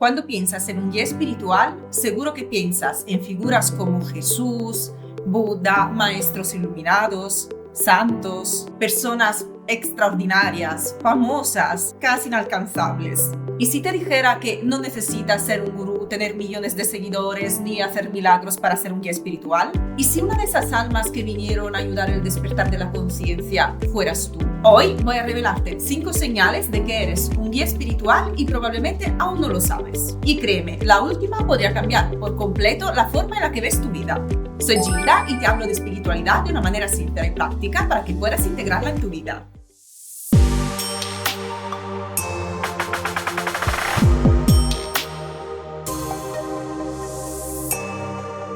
Cuando piensas en un guía espiritual, seguro que piensas en figuras como Jesús, Buda, maestros iluminados, santos, personas extraordinarias, famosas, casi inalcanzables. Y si te dijera que no necesitas ser un gurú, tener millones de seguidores ni hacer milagros para ser un guía espiritual? ¿Y si una de esas almas que vinieron a ayudar el despertar de la conciencia fueras tú? Hoy voy a revelarte 5 señales de que eres un guía espiritual y probablemente aún no lo sabes. Y créeme, la última podría cambiar por completo la forma en la que ves tu vida. Soy Gilda y te hablo de espiritualidad de una manera simple y práctica para que puedas integrarla en tu vida.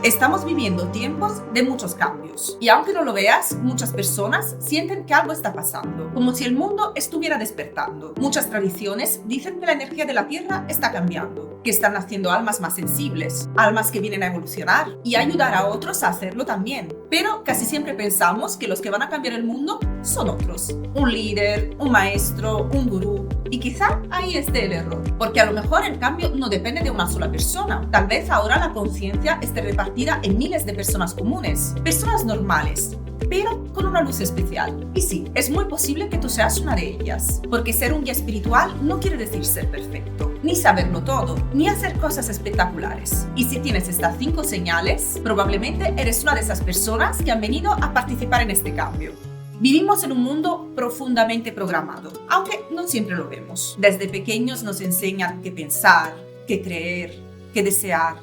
Estamos viviendo tiempos de muchos cambios y aunque no lo veas, muchas personas sienten que algo está pasando, como si el mundo estuviera despertando. Muchas tradiciones dicen que la energía de la Tierra está cambiando, que están naciendo almas más sensibles, almas que vienen a evolucionar y a ayudar a otros a hacerlo también. Pero casi siempre pensamos que los que van a cambiar el mundo son otros, un líder, un maestro, un gurú. Y quizá ahí esté el error, porque a lo mejor el cambio no depende de una sola persona. Tal vez ahora la conciencia esté repartida en miles de personas comunes, personas normales, pero con una luz especial. Y sí, es muy posible que tú seas una de ellas, porque ser un guía espiritual no quiere decir ser perfecto, ni saberlo todo, ni hacer cosas espectaculares. Y si tienes estas 5 señales, probablemente eres una de esas personas que han venido a participar en este cambio. Vivimos en un mundo profundamente programado, aunque no siempre lo vemos. Desde pequeños nos enseñan qué pensar, qué creer, qué desear,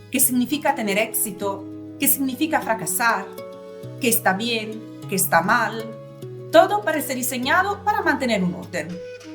qué significa tener éxito, qué significa fracasar, qué está bien, qué está mal. Todo parece diseñado para mantener un orden.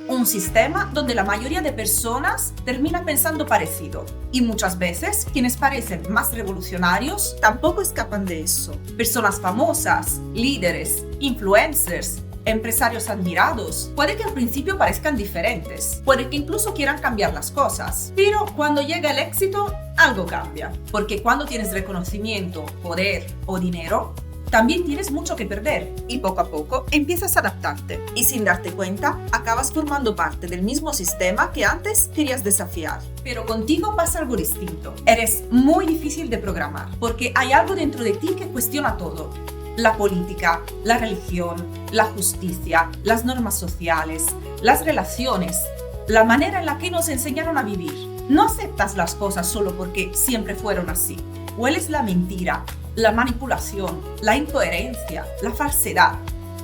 Un sistema donde la mayoría de personas termina pensando parecido. Y muchas veces quienes parecen más revolucionarios tampoco escapan de eso. Personas famosas, líderes, influencers, empresarios admirados, puede que al principio parezcan diferentes, puede que incluso quieran cambiar las cosas, pero cuando llega el éxito, algo cambia. Porque cuando tienes reconocimiento, poder o dinero, también tienes mucho que perder y poco a poco empiezas a adaptarte y sin darte cuenta acabas formando parte del mismo sistema que antes querías desafiar. Pero contigo pasa algo distinto. Eres muy difícil de programar porque hay algo dentro de ti que cuestiona todo. La política, la religión, la justicia, las normas sociales, las relaciones, la manera en la que nos enseñaron a vivir. No aceptas las cosas solo porque siempre fueron así. Hueles la mentira, la manipulación, la incoherencia, la falsedad,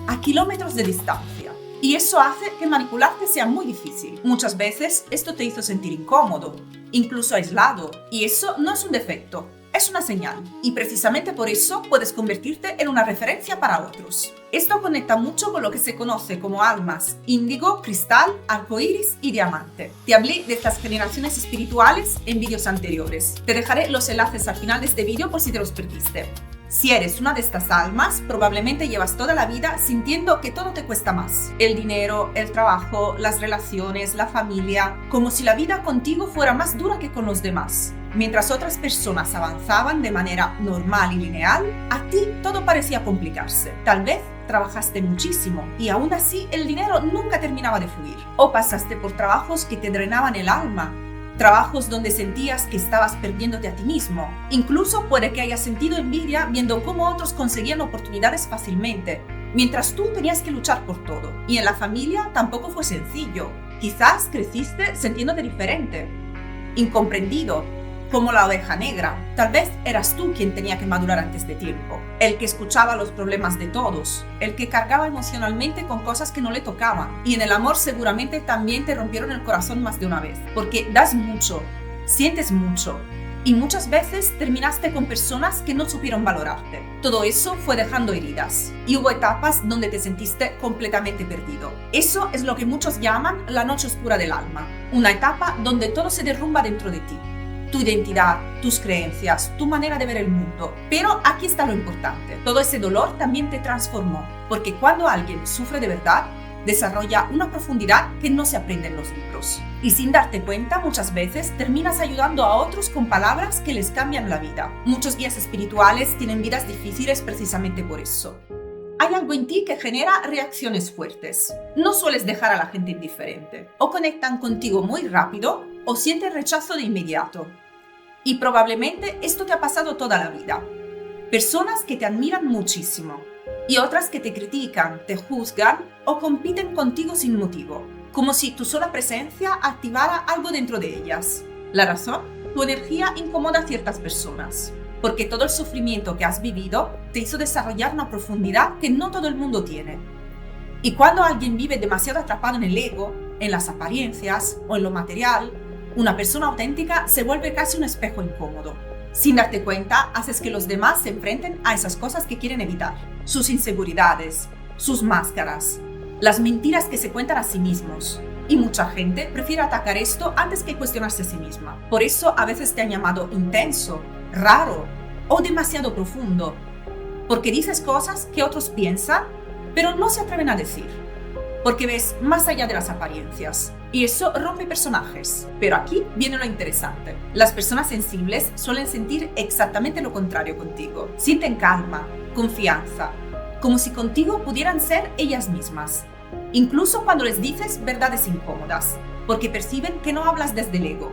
a kilómetros de distancia. Y eso hace que manipularte sea muy difícil. Muchas veces esto te hizo sentir incómodo, incluso aislado. Y eso no es un defecto, es una señal. Y precisamente por eso puedes convertirte en una referencia para otros. Esto conecta mucho con lo que se conoce como almas índigo, cristal, arcoíris y diamante. Te hablé de estas generaciones espirituales en vídeos anteriores. Te dejaré los enlaces al final de este vídeo por si te los perdiste. Si eres una de estas almas, probablemente llevas toda la vida sintiendo que todo te cuesta más. El dinero, el trabajo, las relaciones, la familia, como si la vida contigo fuera más dura que con los demás. Mientras otras personas avanzaban de manera normal y lineal, a ti todo parecía complicarse. Tal vez trabajaste muchísimo y aún así el dinero nunca terminaba de fluir. O pasaste por trabajos que te drenaban el alma, trabajos donde sentías que estabas perdiéndote a ti mismo. Incluso puede que hayas sentido envidia viendo cómo otros conseguían oportunidades fácilmente, mientras tú tenías que luchar por todo. Y en la familia tampoco fue sencillo. Quizás creciste sintiéndote diferente, incomprendido, como la oveja negra. Tal vez eras tú quien tenía que madurar antes de tiempo, el que escuchaba los problemas de todos, el que cargaba emocionalmente con cosas que no le tocaban. Y en el amor seguramente también te rompieron el corazón más de una vez, porque das mucho, sientes mucho, y muchas veces terminaste con personas que no supieron valorarte. Todo eso fue dejando heridas, y hubo etapas donde te sentiste completamente perdido. Eso es lo que muchos llaman la noche oscura del alma, una etapa donde todo se derrumba dentro de ti. Tu identidad, tus creencias, tu manera de ver el mundo. Pero aquí está lo importante. Todo ese dolor también te transformó, porque cuando alguien sufre de verdad, desarrolla una profundidad que no se aprende en los libros. Y sin darte cuenta, muchas veces terminas ayudando a otros con palabras que les cambian la vida. Muchos guías espirituales tienen vidas difíciles precisamente por eso. Hay algo en ti que genera reacciones fuertes. No sueles dejar a la gente indiferente. O conectan contigo muy rápido, o sientes rechazo de inmediato. Y probablemente esto te ha pasado toda la vida. Personas que te admiran muchísimo y otras que te critican, te juzgan o compiten contigo sin motivo, como si tu sola presencia activara algo dentro de ellas. La razón: tu energía incomoda a ciertas personas, porque todo el sufrimiento que has vivido te hizo desarrollar una profundidad que no todo el mundo tiene. Y cuando alguien vive demasiado atrapado en el ego, en las apariencias o en lo material, una persona auténtica se vuelve casi un espejo incómodo. Sin darte cuenta, haces que los demás se enfrenten a esas cosas que quieren evitar, sus inseguridades, sus máscaras, las mentiras que se cuentan a sí mismos. Y mucha gente prefiere atacar esto antes que cuestionarse a sí misma. Por eso a veces te han llamado intenso, raro o demasiado profundo, porque dices cosas que otros piensan, pero no se atreven a decir, porque ves más allá de las apariencias. Y eso rompe personajes. Pero aquí viene lo interesante. Las personas sensibles suelen sentir exactamente lo contrario contigo. Sienten calma, confianza, como si contigo pudieran ser ellas mismas. Incluso cuando les dices verdades incómodas, porque perciben que no hablas desde el ego,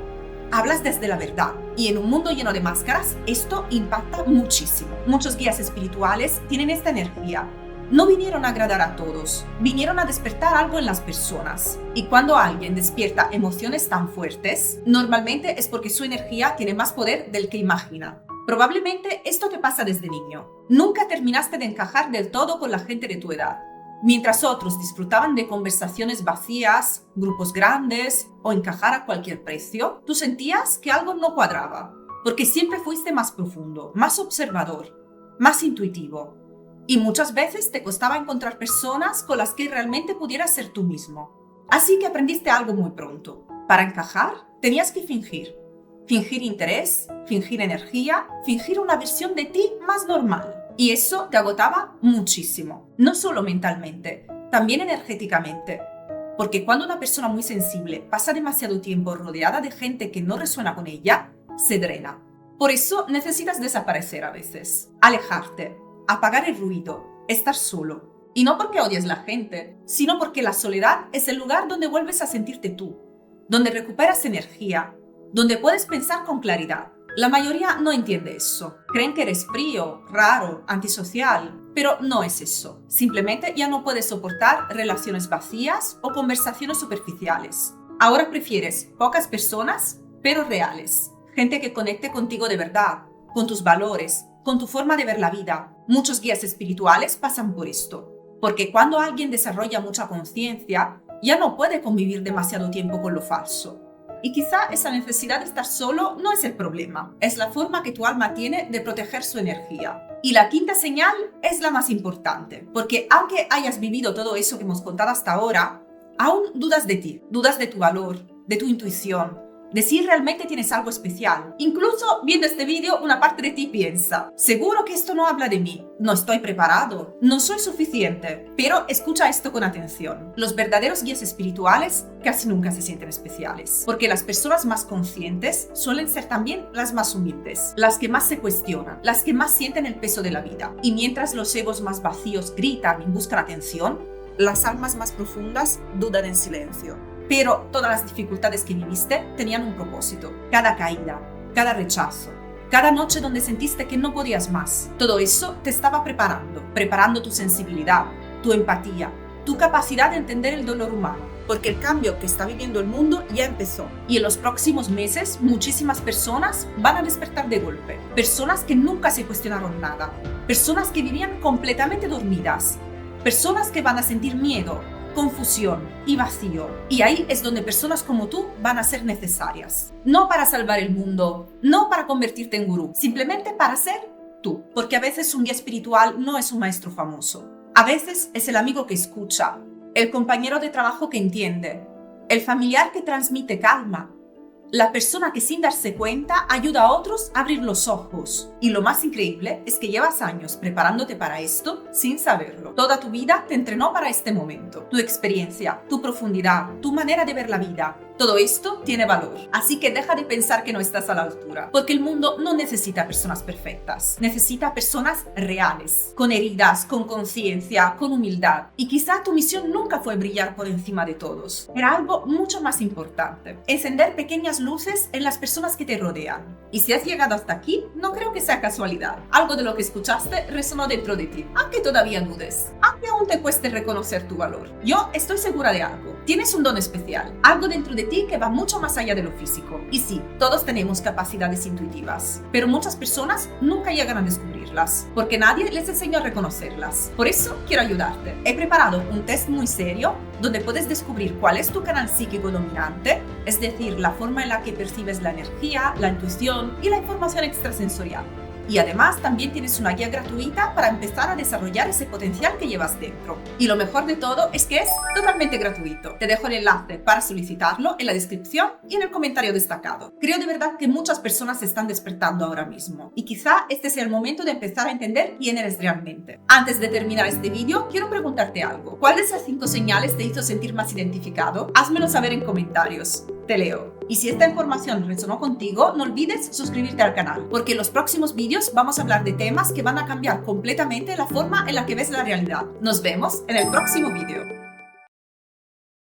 hablas desde la verdad. Y en un mundo lleno de máscaras, esto impacta muchísimo. Muchos guías espirituales tienen esta energía. No vinieron a agradar a todos, vinieron a despertar algo en las personas. Y cuando alguien despierta emociones tan fuertes, normalmente es porque su energía tiene más poder del que imagina. Probablemente esto te pasa desde niño. Nunca terminaste de encajar del todo con la gente de tu edad. Mientras otros disfrutaban de conversaciones vacías, grupos grandes o encajar a cualquier precio, tú sentías que algo no cuadraba, porque siempre fuiste más profundo, más observador, más intuitivo. Y muchas veces te costaba encontrar personas con las que realmente pudieras ser tú mismo. Así que aprendiste algo muy pronto. Para encajar, tenías que fingir. Fingir interés, fingir energía, fingir una versión de ti más normal. Y eso te agotaba muchísimo. No solo mentalmente, también energéticamente. Porque cuando una persona muy sensible pasa demasiado tiempo rodeada de gente que no resuena con ella, se drena. Por eso necesitas desaparecer a veces, alejarte, apagar el ruido, estar solo. Y no porque odies la gente, sino porque la soledad es el lugar donde vuelves a sentirte tú, donde recuperas energía, donde puedes pensar con claridad. La mayoría no entiende eso. Creen que eres frío, raro, antisocial, pero no es eso. Simplemente ya no puedes soportar relaciones vacías o conversaciones superficiales. Ahora prefieres pocas personas, pero reales. Gente que conecte contigo de verdad, con tus valores, con tu forma de ver la vida. Muchos guías espirituales pasan por esto, porque cuando alguien desarrolla mucha conciencia, ya no puede convivir demasiado tiempo con lo falso. Y quizá esa necesidad de estar solo no es el problema, es la forma que tu alma tiene de proteger su energía. Y la quinta señal es la más importante, porque aunque hayas vivido todo eso que hemos contado hasta ahora, aún dudas de ti, dudas de tu valor, de tu intuición, de si realmente tienes algo especial. Incluso viendo este vídeo, una parte de ti piensa: seguro que esto no habla de mí, no estoy preparado, no soy suficiente. Pero escucha esto con atención. Los verdaderos guías espirituales casi nunca se sienten especiales, porque las personas más conscientes suelen ser también las más humildes, las que más se cuestionan, las que más sienten el peso de la vida. Y mientras los egos más vacíos gritan y buscan atención, las almas más profundas dudan en silencio. Pero todas las dificultades que viviste tenían un propósito. Cada caída, cada rechazo, cada noche donde sentiste que no podías más. Todo eso te estaba preparando tu sensibilidad, tu empatía, tu capacidad de entender el dolor humano. Porque el cambio que está viviendo el mundo ya empezó. Y en los próximos meses, muchísimas personas van a despertar de golpe. Personas que nunca se cuestionaron nada. Personas que vivían completamente dormidas. Personas que van a sentir miedo, confusión y vacío. Y ahí es donde personas como tú van a ser necesarias. No para salvar el mundo, no para convertirte en gurú, simplemente para ser tú. Porque a veces un guía espiritual no es un maestro famoso. A veces es el amigo que escucha, el compañero de trabajo que entiende, el familiar que transmite calma, la persona que sin darse cuenta ayuda a otros a abrir los ojos. Y lo más increíble es que llevas años preparándote para esto sin saberlo. Toda tu vida te entrenó para este momento. Tu experiencia, tu profundidad, tu manera de ver la vida, Todo esto tiene valor, así que deja de pensar que no estás a la altura, porque el mundo no necesita personas perfectas, necesita personas reales, con heridas, con conciencia, con humildad. Y quizá tu misión nunca fue brillar por encima de todos, era algo mucho más importante, encender pequeñas luces en las personas que te rodean. Y si has llegado hasta aquí, no creo que sea casualidad. Algo de lo que escuchaste resonó dentro de ti, aunque todavía dudes, aunque aún te cueste reconocer tu valor. Yo estoy segura de algo. Tienes un don especial, algo dentro de ti que va mucho más allá de lo físico. Y sí, todos tenemos capacidades intuitivas, pero muchas personas nunca llegan a descubrirlas, porque nadie les enseñó a reconocerlas. Por eso quiero ayudarte. He preparado un test muy serio donde puedes descubrir cuál es tu canal psíquico dominante, es decir, la forma en la que percibes la energía, la intuición y la información extrasensorial. Y además también tienes una guía gratuita para empezar a desarrollar ese potencial que llevas dentro. Y lo mejor de todo es que es totalmente gratuito. Te dejo el enlace para solicitarlo en la descripción y en el comentario destacado. Creo de verdad que muchas personas se están despertando ahora mismo y quizá este sea el momento de empezar a entender quién eres realmente. Antes de terminar este vídeo, quiero preguntarte algo. ¿Cuál de esas 5 señales te hizo sentir más identificado? Házmelo saber en comentarios. Te leo. Y si esta información resonó contigo, no olvides suscribirte al canal, porque en los próximos vídeos vamos a hablar de temas que van a cambiar completamente la forma en la que ves la realidad. Nos vemos en el próximo vídeo.